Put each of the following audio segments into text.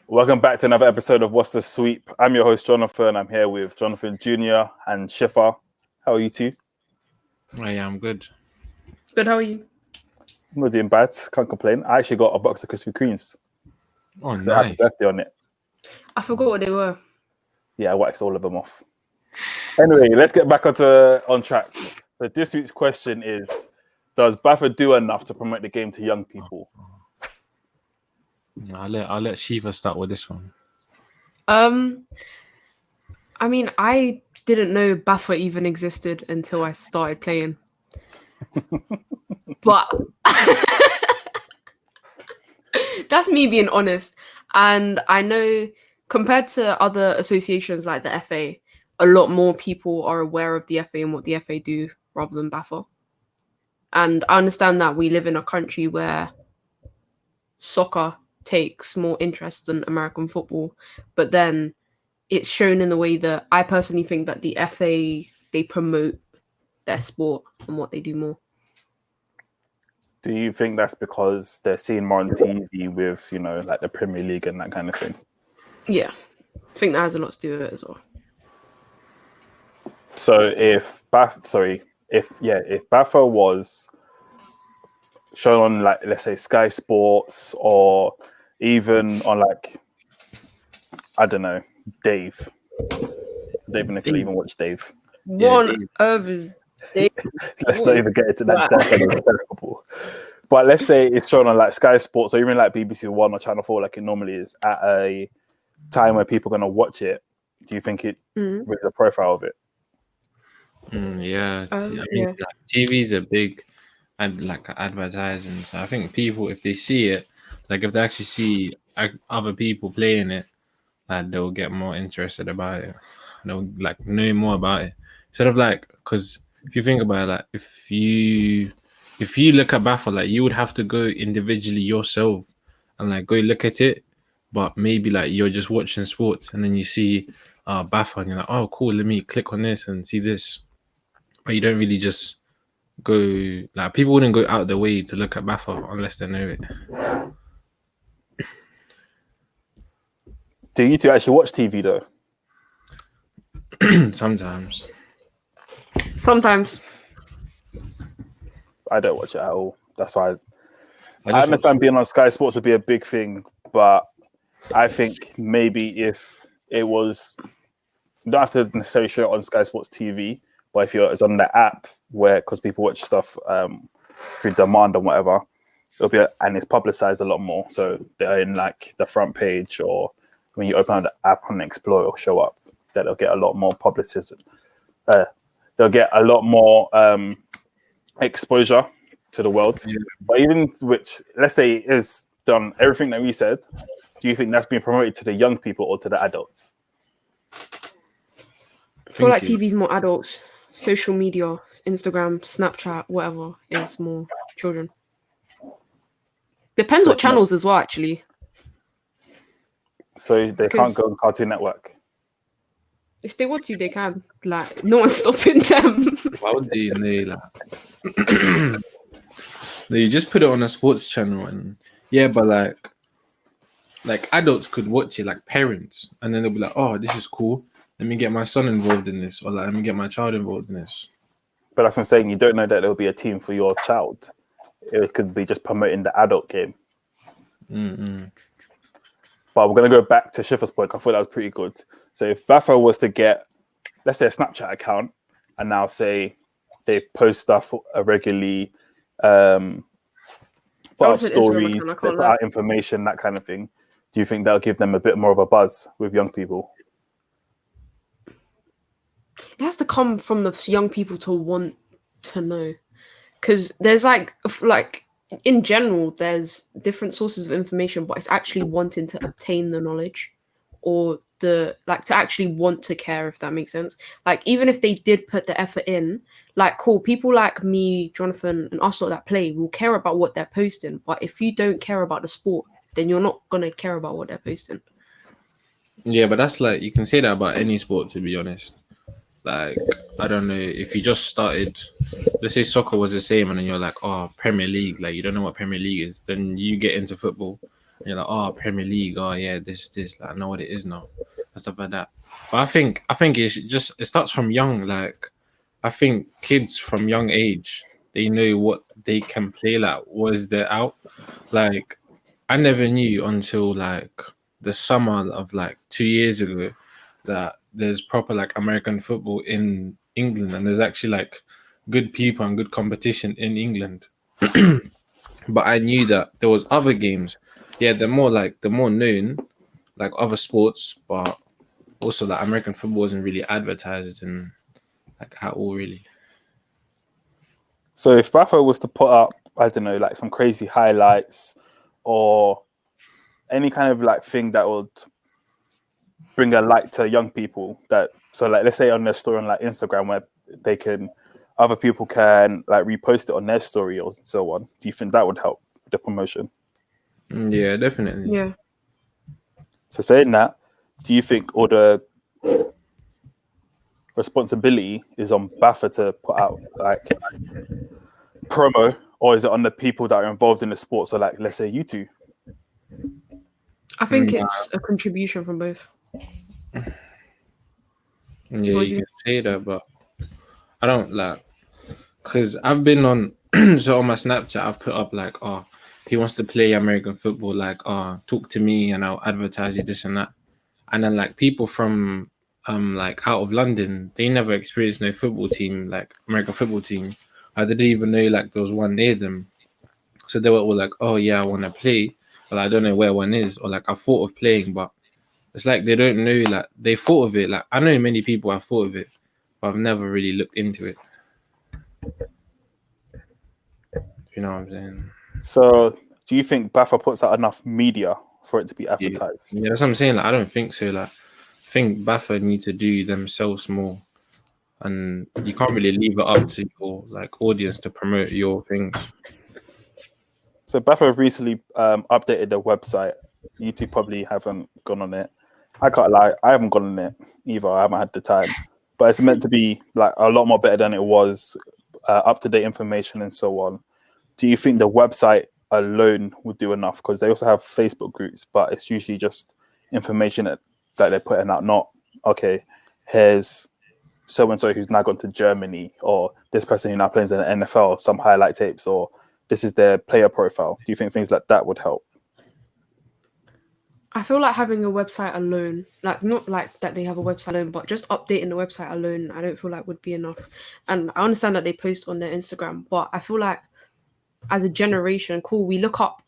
Welcome back to another episode of What's the Sweep. I'm your host, Jonathan. I'm here with Jonathan Jr. and Shifa. How are you two? Oh, yeah, I'm good. Good, how are you? I'm not doing bad. Can't complain. I actually got a box of Krispy Kremes. Oh, It had a nice. birthday on it. I forgot what they were. Yeah, I waxed all of them off. Anyway, let's get back on track. So this week's question is, does Bafa do enough to promote the game to young people? I'll let Shiva start with this one. I mean, I didn't know Bafa even existed until I started playing. But that's me being honest. And I know compared to other associations like the FA, a lot more people are aware of the FA and what the FA do rather than Bafa. And I understand that we live in a country where soccer takes more interest than American football, but then it's shown in the way that I personally think that the FA, they promote their sport and what they do more. Do you think that's because they're seeing more on TV with, like the Premier League and that kind of thing? Yeah, I think that has a lot to do with it as well. So if Bafa was shown on, like, let's say Sky Sports, or even on, like, I don't know, Dave. I don't even know if you even watch Dave. One of his Dave. Let's not even get into that. That's terrible. But let's say it's shown on like Sky Sports or even like BBC One or Channel 4, like it normally is, at a time where people are going to watch it. Do you think it reads the profile of it? Yeah, like, TV is a big advertising. So I think people, if they see it, like if they actually see other people playing it, like they'll get more interested about it. They'll like know more about it. Instead of like, because if you think about it, like if you look at Bafa, like you would have to go individually yourself and like go look at it. But maybe like you're just watching sports and then you see Bafa and you're like, oh cool, let me click on this and see this. But you don't really just go, like people wouldn't go out their way to look at Bafa unless they know it. Do you two actually watch TV though? Sometimes. I don't watch it at all. That's why I understand being on Sky Sports would be a big thing, but I think maybe if it was, you don't have to necessarily show it on Sky Sports TV, but if it's on the app because people watch stuff through demand and whatever, it'll be and it's publicized a lot more. So they're in like the front page, or when you open the app on Explore, it'll show up. That they'll get a lot more publicity. They'll get a lot more exposure to the world. Yeah. But even which, let's say, is done everything that we said, do you think that's being promoted to the young people or to the adults? I feel like TV's more adults. Social media, Instagram, Snapchat, whatever, is more children. Depends what channels as well, actually. So they can't go on Cartoon Network? If they want to, they can. Like, no one's stopping them. Why would they know that? You just put it on a sports channel and but like adults could watch it, like parents, and then they'll be like, oh, this is cool. Let me get my son involved in this, or like let me get my child involved in this. But that's what I'm saying. You don't know that there'll be a team for your child. It could be just promoting the adult game. But we're going to go back to Shifa's point. I thought that was pretty good. So if Bafa was to get, let's say, a Snapchat account, and now say they post stuff regularly, put out stories, they put out information, that kind of thing, do you think that'll give them a bit more of a buzz with young people? It has to come from the young people to want to know. Because there's like in general, there's different sources of information, but it's actually wanting to obtain the knowledge or to actually want to care, if that makes sense. Like, even if they did put the effort in, like, cool, people like me, Jonathan, and us lot that play will care about what they're posting. But if you don't care about the sport, then you're not going to care about what they're posting. Yeah, but that's like, you can say that about any sport, to be honest. Like, I don't know, if you just started, let's say soccer was the same, and then you're like, oh, Premier League, like, you don't know what Premier League is. Then you get into football, You're like, oh, Premier League, oh yeah, this, like I know what it is now, and stuff like that. But I think it starts from young. Like I think kids from young age, they know what they can play. Like was they're out. Like I never knew until like the summer of like 2 years ago that there's proper like American football in England, and there's actually like good people and good competition in England. But I knew that there was other games. Yeah, they're more known, like other sports, but also like American football isn't really advertised and like at all really. So if Bafa was to put up, I don't know, like some crazy highlights or any kind of like thing that would bring a light to young people, that so like let's say on their story on like Instagram where they can other people can like repost it on their story or so on, do you think that would help the promotion? Yeah, definitely. Yeah. So saying that, do you think all the responsibility is on Bafa to put out like promo, or is it on the people that are involved in the sport? So like let's say you two. I think it's a contribution from both. Yeah, you can say that, but I don't like, because I've been on so on my Snapchat I've put up like, oh, he wants to play American football, like, oh, talk to me and I'll advertise you this and that. And then like people from like out of London, they never experienced no football team, like American football team. I didn't even know like there was one near them. So they were all like, oh yeah, I want to play, but I don't know where one is, or like I thought of playing, but it's like they don't know, like they thought of it. Like I know many people have thought of it, but I've never really looked into it. You know what I'm saying? So do you think Bafa puts out enough media for it to be advertised? Yeah, that's what I'm saying. Like I don't think so. Like I think Bafa need to do themselves more, and you can't really leave it up to your like audience to promote your things. So Bafa have recently updated their website. You two probably haven't gone on it. I can't lie, I haven't gone on it either. I haven't had the time, but it's meant to be like a lot more better than it was, up to date information and so on. Do you think the website alone would do enough? Because they also have Facebook groups, but it's usually just information that they're putting out. Not okay, here's so and so who's now gone to Germany, or this person who now plays in the NFL, some highlight tapes, or this is their player profile. Do you think things like that would help? I feel like having a website alone, like not like that they have a website alone, but just updating the website alone, I don't feel like would be enough. And I understand that they post on their Instagram, but I feel like as a generation, cool, we look up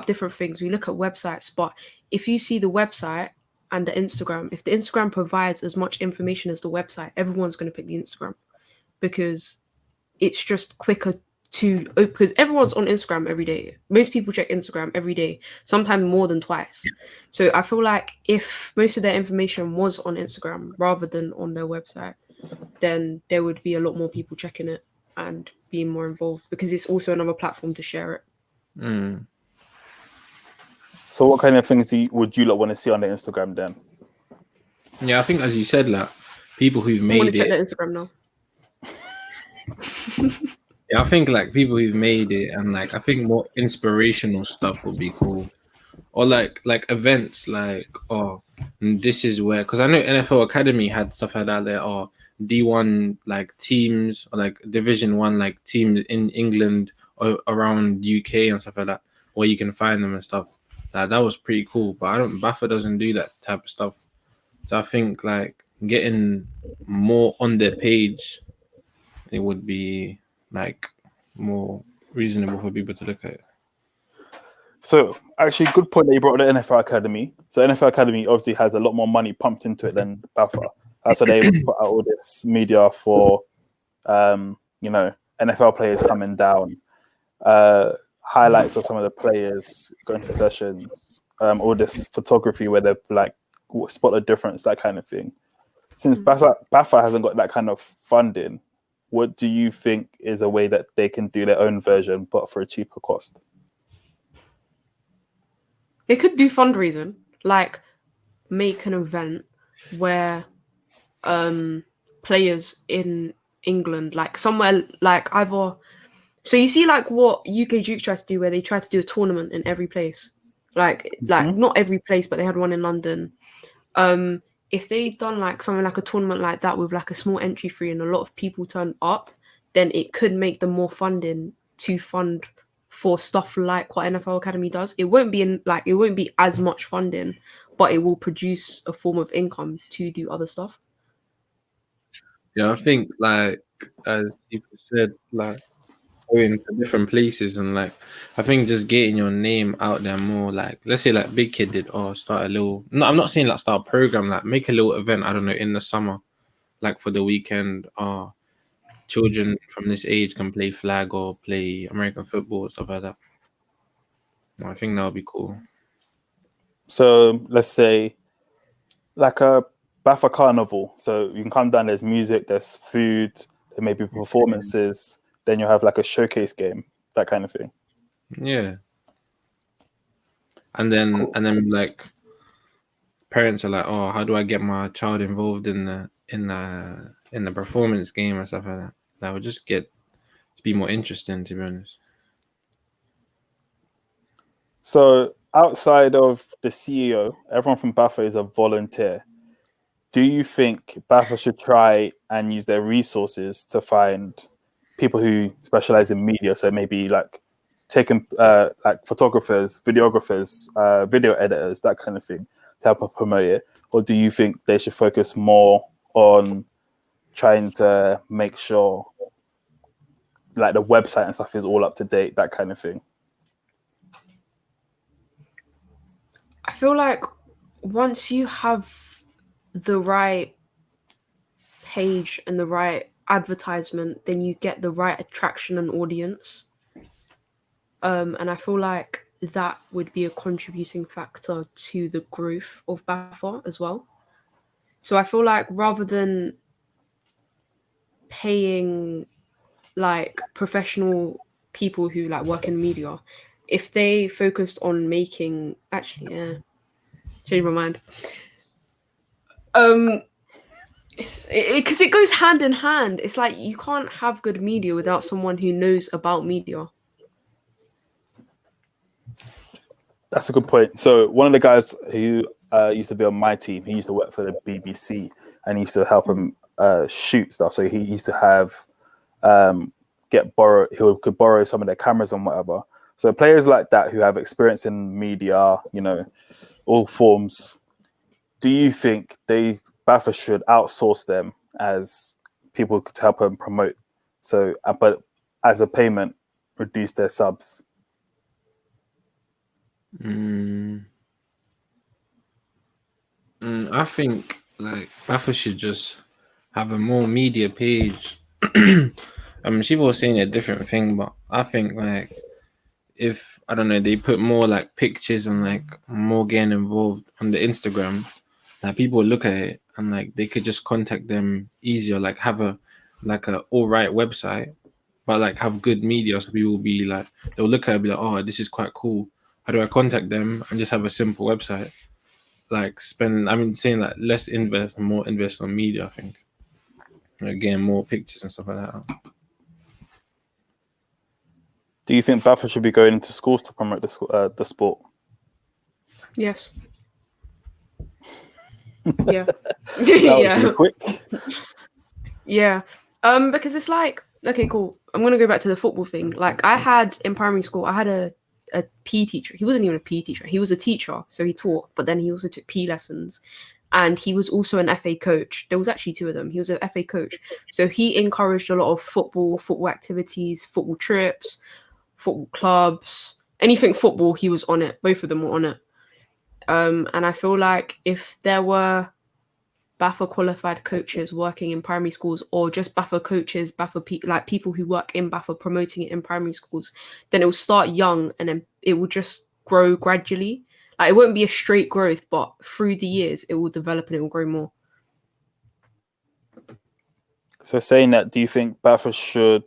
different things. We look at websites, but if you see the website and the Instagram, if the Instagram provides as much information as the website, everyone's going to pick the Instagram because it's just quicker to, because everyone's on Instagram every day. Most people check Instagram every day, sometimes more than twice. So I feel like if most of their information was on Instagram rather than on their website, then there would be a lot more people checking it and being more involved, because it's also another platform to share it. So what kind of things would you want to see on the Instagram then? Yeah, I think as you said, like people who've made I want to check it. their Instagram now. Yeah, I think like people who've made it, and like I think more inspirational stuff would be cool, or like events like, oh, this is where, because I know NFL Academy had stuff like that there, or D1 like teams, or like Division 1 like teams in England or around UK and stuff like that, where you can find them and stuff. That was pretty cool, but Bafa doesn't do that type of stuff. So I think like getting more on their page, it would be like more reasonable for people to look at it. So actually, good point that you brought up the NFL Academy. So NFL Academy obviously has a lot more money pumped into it than Bafa. So they're able to put out all this media for, NFL players coming down, highlights of some of the players going to sessions, all this photography where they're like spot the difference, that kind of thing. Since Bafa hasn't got that kind of funding, what do you think is a way that they can do their own version but for a cheaper cost? They could do fundraising, like make an event where players in England, like somewhere like either, so you see like what UK Duke tries to do, where they try to do a tournament in every place. Like not every place, but they had one in London. If they'd done like something like a tournament like that with like a small entry fee and a lot of people turn up, then it could make them more funding to fund for stuff like what NFL Academy does. It won't be as much funding, but it will produce a form of income to do other stuff. Yeah, I think like as people said, like going to different places and like I think just getting your name out there more, like let's say like Big Kid did or start a little I'm not saying like start a program, like make a little event, I don't know, in the summer, like for the weekend, or children from this age can play flag or play American football, stuff like that. I think that would be cool. So let's say like a Bafa carnival. So you can come down, there's music, there's food, there may be performances, then you have like a showcase game, that kind of thing. Yeah. And then like parents are like, oh, how do I get my child involved in the performance game and stuff like that? That would just get to be more interesting, to be honest. So outside of the CEO, everyone from Bafa is a volunteer. Do you think Bafa should try and use their resources to find people who specialize in media? So maybe like taking like photographers, videographers, video editors, that kind of thing, to help promote it? Or do you think they should focus more on trying to make sure like the website and stuff is all up to date, that kind of thing? I feel like once you have the right page and the right advertisement, then you get the right attraction and audience. And I feel like that would be a contributing factor to the growth of Bafa as well. So I feel like rather than paying like professional people who like work in media, if they focused on making change my mind. Because it goes hand in hand. It's like you can't have good media without someone who knows about media. That's a good point. So one of the guys who used to be on my team, he used to work for the BBC and he used to help him shoot stuff. So he used to have he could borrow some of their cameras and whatever. So players like that who have experience in media, all forms, do you think Bafa should outsource them as people to help them promote? So, but as a payment, reduce their subs. I think like Bafa should just have a more media page. I mean, she was saying a different thing, but I think like if I don't know, they put more like pictures and like more getting involved on the Instagram, like people will look at it and like they could just contact them easier, like have a all right website, but like have good media, so people will be like they'll look at it and be like, oh, this is quite cool. How do I contact them? And just have a simple website. Like saying like less invest and more invest on media, I think. Again, more pictures and stuff like that. Do you think Bafa should be going into schools to promote the sport? Yes. Yeah. Yeah. Quick. Yeah. Because it's like, okay, cool. I'm gonna go back to the football thing. Like I had in primary school, I had a PE teacher. He wasn't even a PE teacher. He was a teacher, so he taught, but then he also took PE lessons. And he was also an FA coach. There was actually two of them. He was an FA coach. So he encouraged a lot of football activities, football trips, football clubs, anything football, he was on it. Both of them were on it. And I feel like if there were Bafa qualified coaches working in primary schools, or just Bafa coaches, like people who work in Bafa promoting it in primary schools, then it will start young and then it will just grow gradually. Like it won't be a straight growth, but through the years it will develop and it will grow more. So saying that, do you think Bafa should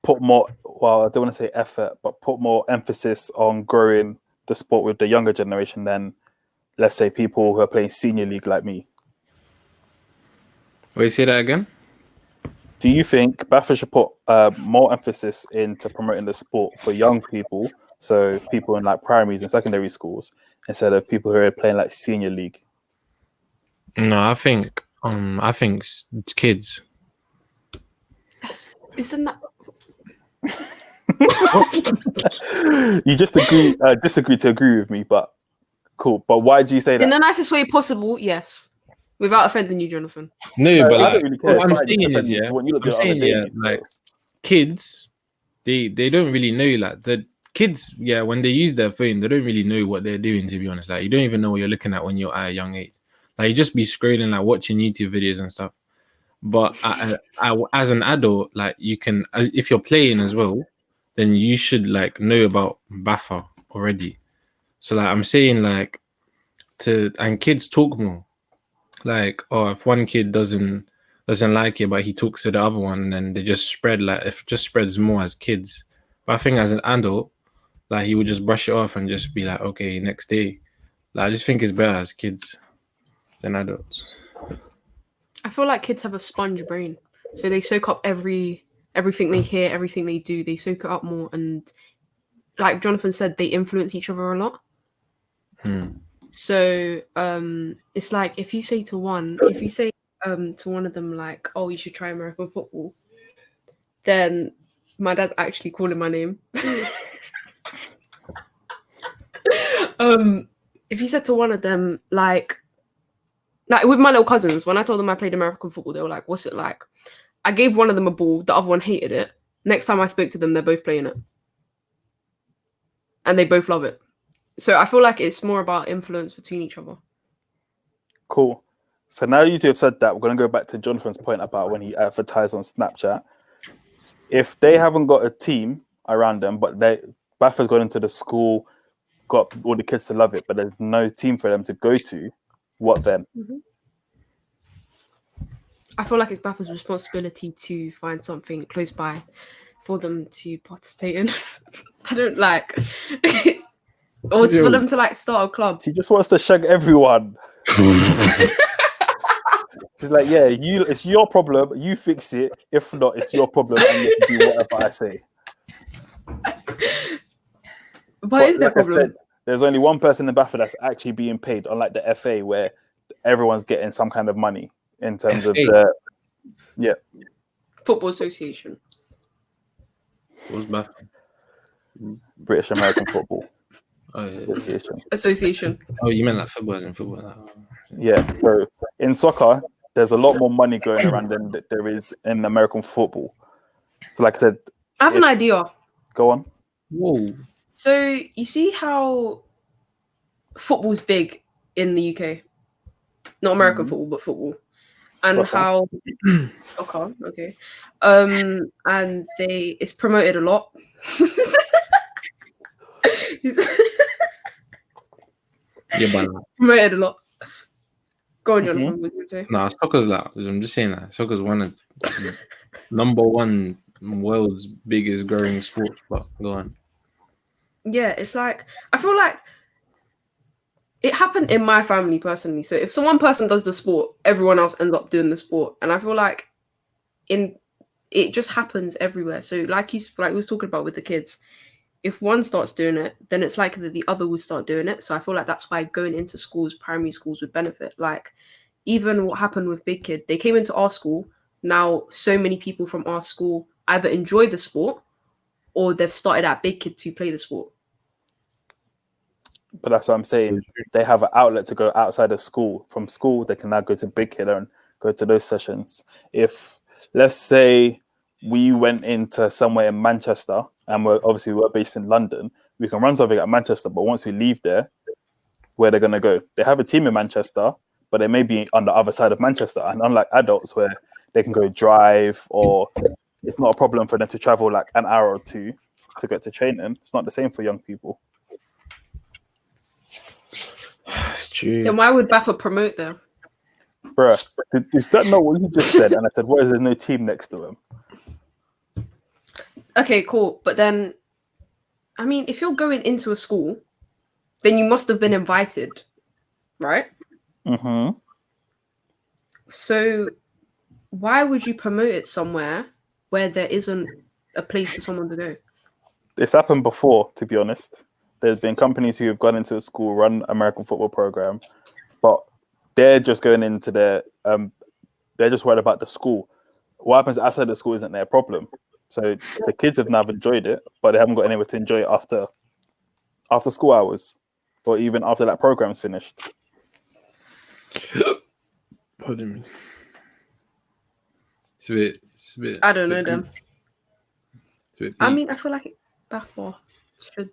put more, well, I don't want to say effort, but put more emphasis on growing the sport with the younger generation than, let's say, people who are playing senior league like me? Wait, say that again? Do you think Bafa should put more emphasis into promoting the sport for young people So people in like primaries and secondary schools instead of people who are playing like senior league. No, I think kids. Isn't that? You just disagree to agree with me, but cool. But why do you say that? In the nicest way possible, yes. Without offending you, Jonathan. No, but I like, don't really care. what I'm saying is, like kids, they don't really know, like the kids, when they use their phone, they don't really know what they're doing, to be honest. Like, you don't even know what you're looking at when you're at a young age. Like, you just be scrolling, like watching YouTube videos and stuff. But as an adult, like you can, if you're playing as well, then you should like know about Bafa already. So like I'm saying, like and kids talk more. Like, if one kid doesn't like it, but he talks to the other one, and then they just spread, like it just spreads more as kids. But I think as an adult, like he would just brush it off and just be like, okay, next day. Like I just think it's better as kids than adults. I feel like kids have a sponge brain, so they soak up everything they hear, everything they do. They soak it up more, and like Jonathan said, they influence each other a lot. So it's like if you say to one of them like, oh, you should try American football, then my dad's actually calling my name. If you said to one of them like with my little cousins, when I told them I played American football, they were like, what's it like? I gave one of them a ball, the other one hated it. Next time I spoke to them, they're both playing it. And they both love it. So I feel like it's more about influence between each other. Cool. So now you two have said that, we're going to go back to Jonathan's point about when he advertised on Snapchat. If they haven't got a team around them, but Bafa's gone into the school, got all the kids to love it, but there's no team for them to go to, what then? Mm-hmm. I feel like it's Bafa's responsibility to find something close by for them to participate in. I don't like... or for them to like start a club. She just wants to shag everyone. She's like, yeah, it's your problem. You fix it. If not, it's your problem, and you can do whatever I say. But is their problem? Said, there's only one person in Bafa that's actually being paid, unlike the FA, where everyone's getting some kind of money in terms of the Football Association. What's Bafa? British American Football. Oh, yeah. Association. Oh, you meant like football and football. Yeah. So in soccer, there's a lot more money going around than there is in American football. So, like I said, I have an idea. Go on. Whoa. So you see how football's big in the UK, not American football, but football, and how okay, and it's promoted a lot. Promoted a lot. Go on, Jonathan. What did you say? No, soccer's like, I'm just saying that soccer's one of the number one world's biggest growing sport. But go on. Yeah, it's like I feel like it happened in my family personally. So if one person does the sport, everyone else ends up doing the sport, and I feel like it just happens everywhere. So like we was talking about with the kids. If one starts doing it, then it's likely that the other will start doing it. So I feel like that's why going into schools, primary schools, would benefit. Like, even what happened with Big Kid, they came into our school. Now, so many people from our school either enjoy the sport or they've started at Big Kid to play the sport. But that's what I'm saying. They have an outlet to go outside of school. From school, they can now go to Big Kid and go to those sessions. If, let's say, we went into somewhere in Manchester and we're based in London, we can run something at Manchester, but once we leave there, where they're going to go? They have a team in Manchester, but they may be on the other side of Manchester. And unlike adults where they can go drive, or it's not a problem for them to travel like an hour or two to get to training, it's not the same for young people. It's true. Then why would Bafa promote them? Bruh, is that not what you just said? And I said, what is there no team next to them? Okay, cool. But then, I mean, if you're going into a school, then you must have been invited, right? Mm-hmm. So why would you promote it somewhere where there isn't a place for someone to go? It's happened before, to be honest. There's been companies who have gone into a school, run American football program, but they're just going into their they're just worried about the school. What happens outside the school isn't their problem. So the kids have now enjoyed it, but they haven't got anywhere to enjoy it after school hours, or even after that program's finished. Pardon me. It's a bit. I don't know them. I mean, I feel like Bafa should.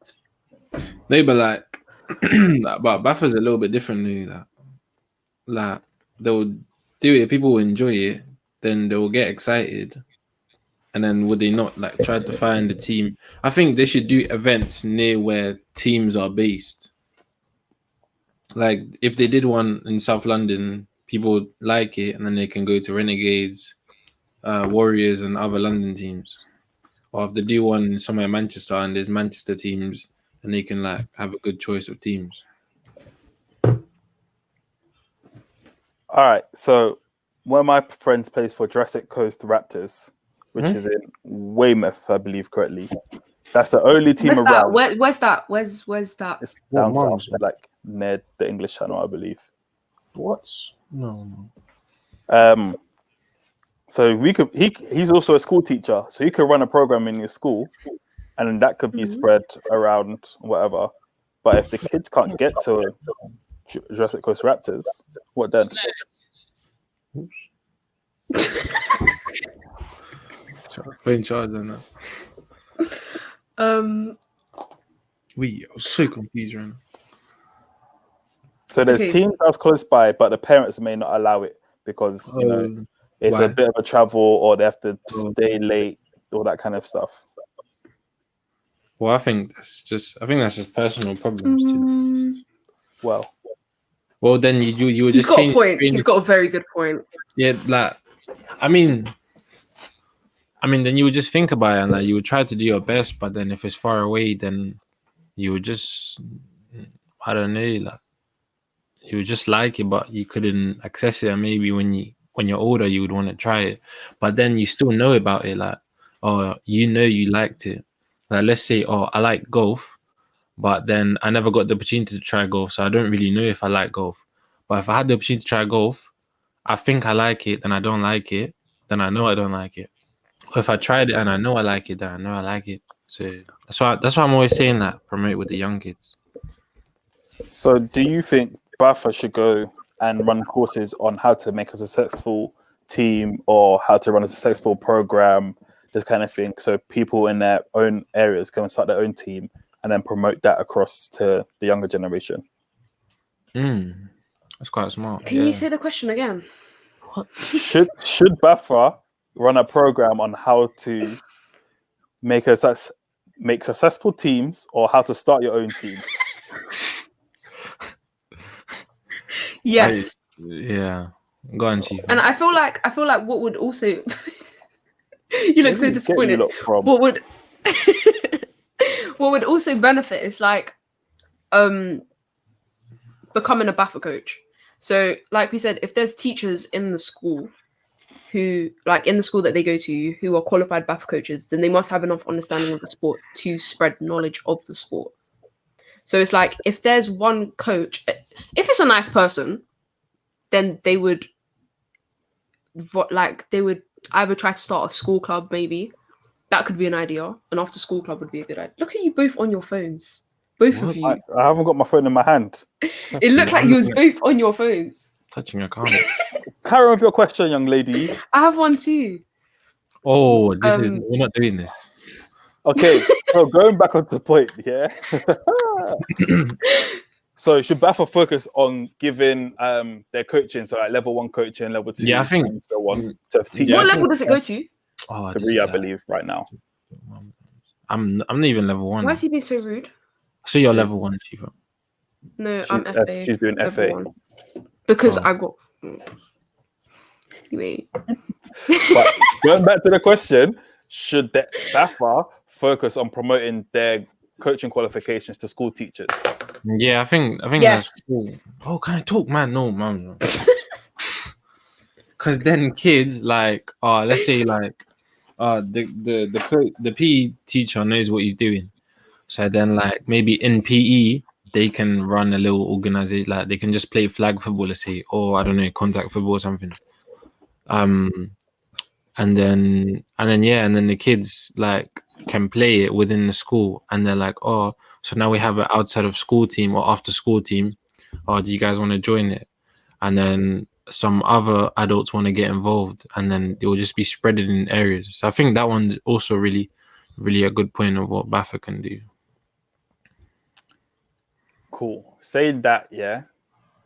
No, but like, but Bafa's a little bit differently. Like they'll do it. People will enjoy it. Then they will get excited. And then would they not like try to find a team? I think they should do events near where teams are based. Like if they did one in South London, people like it, and then they can go to Renegades, Warriors, and other London teams. Or if they do one somewhere in Manchester and there's Manchester teams, then they can like have a good choice of teams. All right, so one of my friends plays for Jurassic Coast Raptors, which is in Weymouth, I believe correctly. That's the only team around. Where's that? Where's that? It's down south, like near the English Channel, I believe. What? No. So he's also a school teacher, so he could run a program in your school, and then that could be spread around whatever. But if the kids can't get to Jurassic Coast Raptors, what then? In charge on that. We are so confused right now. So there's teams that's close by, but the parents may not allow it because it's a bit of a travel, or they have to stay late, all that kind of stuff. Well, I think that's just personal problems. Well, then you would just change. He's got a point. He's got a very good point. Yeah, like I mean, then you would just think about it, and like you would try to do your best, but then if it's far away, then you would just, I don't know, like you would just like it, but you couldn't access it. And maybe when you're older, you would want to try it, but then you still know about it, like, oh, you liked it. Like, let's say, oh, I like golf, but then I never got the opportunity to try golf, so I don't really know if I like golf. But if I had the opportunity to try golf, I think I like it, then I don't like it, then I know I don't like it. Or if I tried it and I know I like it, then I know I like it. So that's why I'm always saying that, promote with the young kids. So do you think Bafa should go and run courses on how to make a successful team or how to run a successful program, this kind of thing, so people in their own areas can start their own team and then promote that across to the younger generation? That's quite smart. Can you say the question again? What? Should Bafa run a program on how to make successful teams, or how to start your own team? Yes. Yeah. Go on, Chief. And I feel like what would also you look so disappointed. What would what would also benefit is like becoming a Bafa coach. So like we said, if there's teachers in the school who, like in the school that they go to, who are qualified Bafa coaches, then they must have enough understanding of the sport to spread knowledge of the sport. So it's like, if there's one coach, if it's a nice person, then they would either try to start a school club, maybe. That could be an idea. An after school club would be a good idea. Look at you both on your phones. Both of you. I haven't got my phone in my hand. It looked like you was both on your phones. Touching your comments. Carry on with your question, young lady. I have one too. Oh, we're not doing this. Okay, so going back onto the point, yeah. So should Bafa focus on giving their coaching, so like level 1 coaching, level 2, I think, and so on, to teach? What level does it go to? 3, I believe, right now. I'm not even level 1. Why is he being so rude? So you're level 1, Shiva. No, I'm FA. She's doing FA. 1. Because I got... Wait. But going back to the question, should Bafa focus on promoting their coaching qualifications to school teachers? Yeah, I think yes. That's cool. Oh, can I talk, man? No, man. Because then kids, like, let's say, like, the PE teacher knows what he's doing. So then, like maybe in PE, they can run a little organization. Like they can just play flag football, let's say, or I don't know, contact football or something. And then the kids like can play it within the school, and they're like, oh, so now we have an outside of school team or after school team. Oh, do you guys want to join it? And then some other adults want to get involved, and then it will just be spread in areas. So I think that one's also really, really a good point of what Bafa can do. Cool. Saying that, yeah.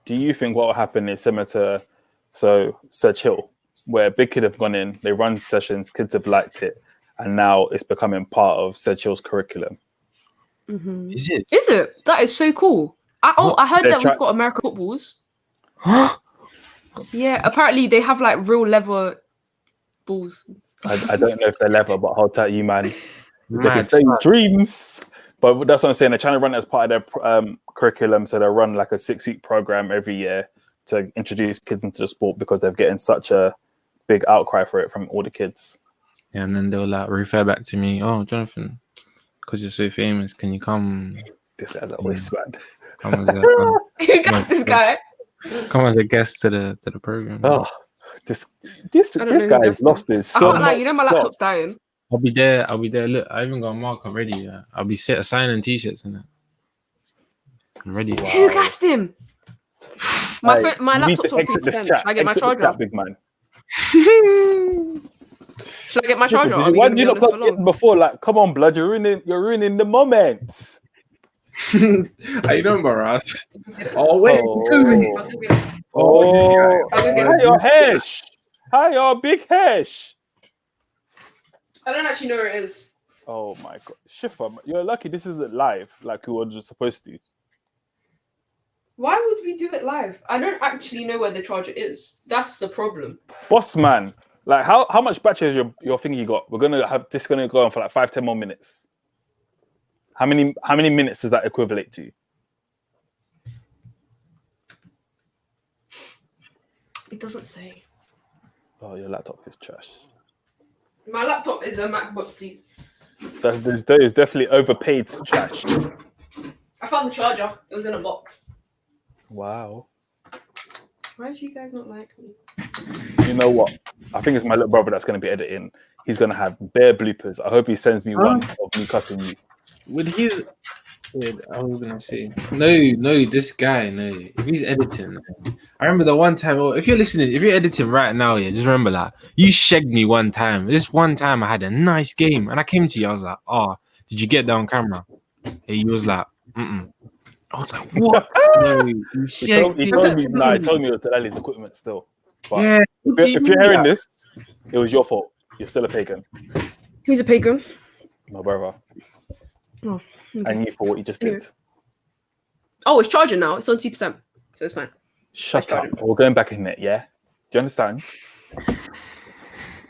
Do you think what will happen is similar to Sir Chill, where big kid have gone in, they run sessions, kids have liked it, and now it's becoming part of Sir Chill's curriculum? Mm-hmm. Is it? Is it? That is so cool. I heard that we've got American footballs. Yeah, apparently they have like real leather balls. I don't know if they're leather, but hold tight, you man. They can say dreams. But that's what I'm saying. They're trying to run it as part of their curriculum. So they'll run like a 6-week program every year to introduce kids into the sport because they're getting such a big outcry for it from all the kids. Yeah, and then they'll like refer back to me. Oh, Jonathan, because you're so famous, can you come? This guy's always man. Come as this guy. Come as a guest to the program. Oh, this guy has lost his. So like, you know, my laptop's dying. I'll be there. Look, I even got a marker ready. Yeah. I'll be signing t-shirts and that. I'm ready. Wow. Who gassed him? My laptop's on 4%. Should I get my charger? Big man. Should I get my charger? Why did you not plug in before? Like, come on, blood, you're ruining the moment. How you doing, Baras? Oh wait. Hi, your hash. Hi, your big hash. I don't actually know where it is. Oh my god, Shifa, you're lucky this isn't live like we were just supposed to. Why would we do it live? I don't actually know where the charger is. That's the problem. Boss man, like how much battery is your thing you got? We're gonna have this gonna go on for like 5-10 more minutes. How many minutes does that equivalent to? It doesn't say. Oh, your laptop is trash. My laptop is a MacBook, please. That is definitely overpaid trash. I found the charger. It was in a box. Wow. Why do you guys not like me? You know what? I think it's my little brother that's going to be editing. He's going to have bare bloopers. I hope he sends me one of me cussing you. I was gonna say no. This guy, no. If he's editing, I remember the one time. If you're editing right now, yeah, just remember that you shagged me one time. This one time, I had a nice game, and I came to you. I was like, "Oh, did you get that on camera?" And he was like, "Mm." I was like, "What?" No, he told me it was Delali's equipment still. But yeah. If you're hearing this, it was your fault. You're still a pagan. Who's a pagan? My brother. Oh. Okay. And you for what you just did. Oh, it's charging now. It's on 2%, so it's fine. Shut up. We're going back in it, yeah? Do you understand?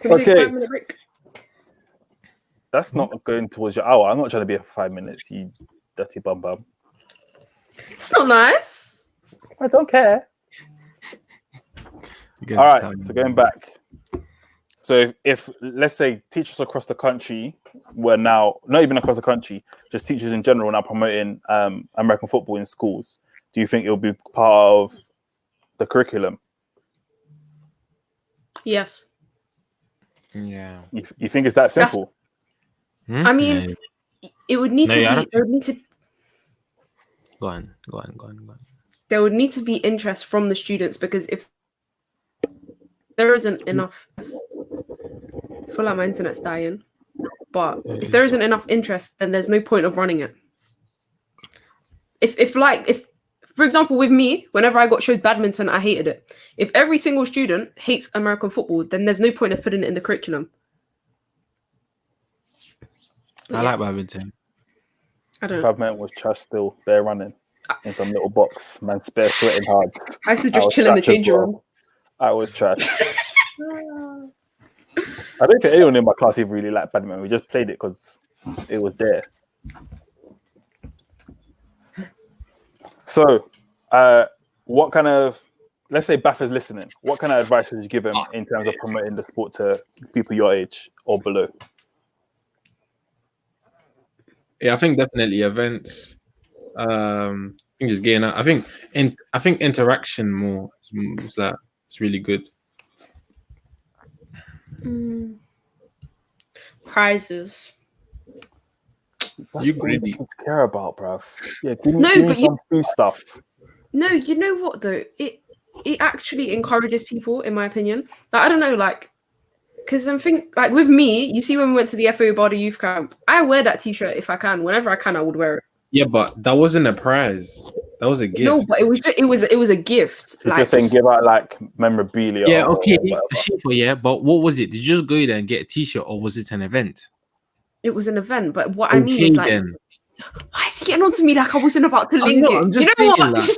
Can we take a 5-minute break? That's not going towards your hour. I'm not trying to be here for 5 minutes, you dirty bum. It's not nice. I don't care. All right, so going back. So if let's say teachers across the country were now, not even across the country, just teachers in general now promoting American football in schools, do you think it will be part of the curriculum? Yes. Yeah. You think it's that simple? I mean, it would need to be. There would need to. Go on. There would need to be interest from the students, because if there isn't enough, I feel like my internet's dying. But if there isn't enough interest, then there's no point of running it. If for example, with me, whenever I got showed badminton, I hated it. If every single student hates American football, then there's no point of putting it in the curriculum. I like badminton. I don't know. Badminton was trash still. They're running in some little box. Man, spare sweating hard. I used to just chill in the changing room. I was trash. I don't think anyone in my class even really liked badminton. We just played it because it was there. So, what kind of, let's say Bafa's listening, what kind of advice would you give him in terms of promoting the sport to people your age or below? Yeah, I think definitely events. I think just getting out. I think interaction more. It's really good. Prizes. That's You all really- the kids care about, bruv. Yeah, give me some free stuff. No, you know what though? It actually encourages people, in my opinion. Like I don't know, like because I'm think like with me, you see when we went to the FO Body Youth Camp, I wear that t-shirt if I can. Whenever I can, I would wear it. Yeah, but that wasn't a prize. That was a gift. No, but it was a gift. You're like just saying give out like memorabilia. Yeah, okay, or yeah, but what was it? Did you just go there and get a t-shirt, or was it an event? it was an event. But what I mean is like, then. why is he getting on to me like I wasn't about to link it? I'm just you know what? like,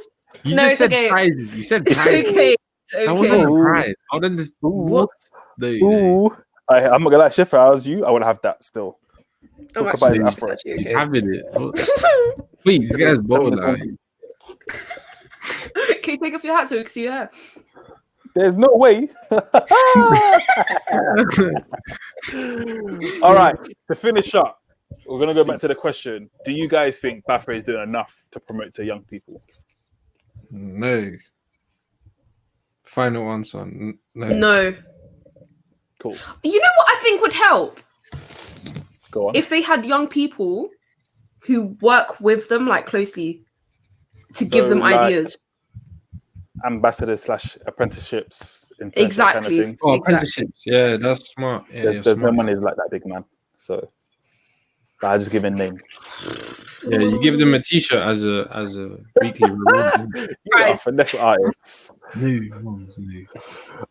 you No, just it's said okay. prizes. You said It's prizes. okay. It's okay. That wasn't a prize. I wouldn't just what? Ooh. I'm not gonna lie, Shifra, I was you, I would have that still. Oh, Talk about his actually, afro. it's actually He's okay. having it. Wait, this guy's bold. Like. Can you take off your hat so we can see your hair? There's no way. All right, to finish up, we're gonna go back to the question: do you guys think Bafa is doing enough to promote to young people? No. Final answer. No. Cool. You know what I think would help? Go on. If they had young people who work with them like closely to give them like, ideas. Ambassadors / apprenticeships. Exactly. Kind of thing. Oh, apprenticeships. Yeah, that's smart. Yeah, there's no money like that, big man. So I just give in names. Yeah, you give them a t-shirt as a weekly reward. You are finesse artists. No.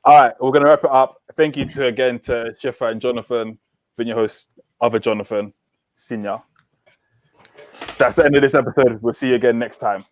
All right, we're gonna wrap it up. Thank you again to Shifra and Jonathan, been your host, other Jonathan, Senior. That's the end of this episode. We'll see you again next time.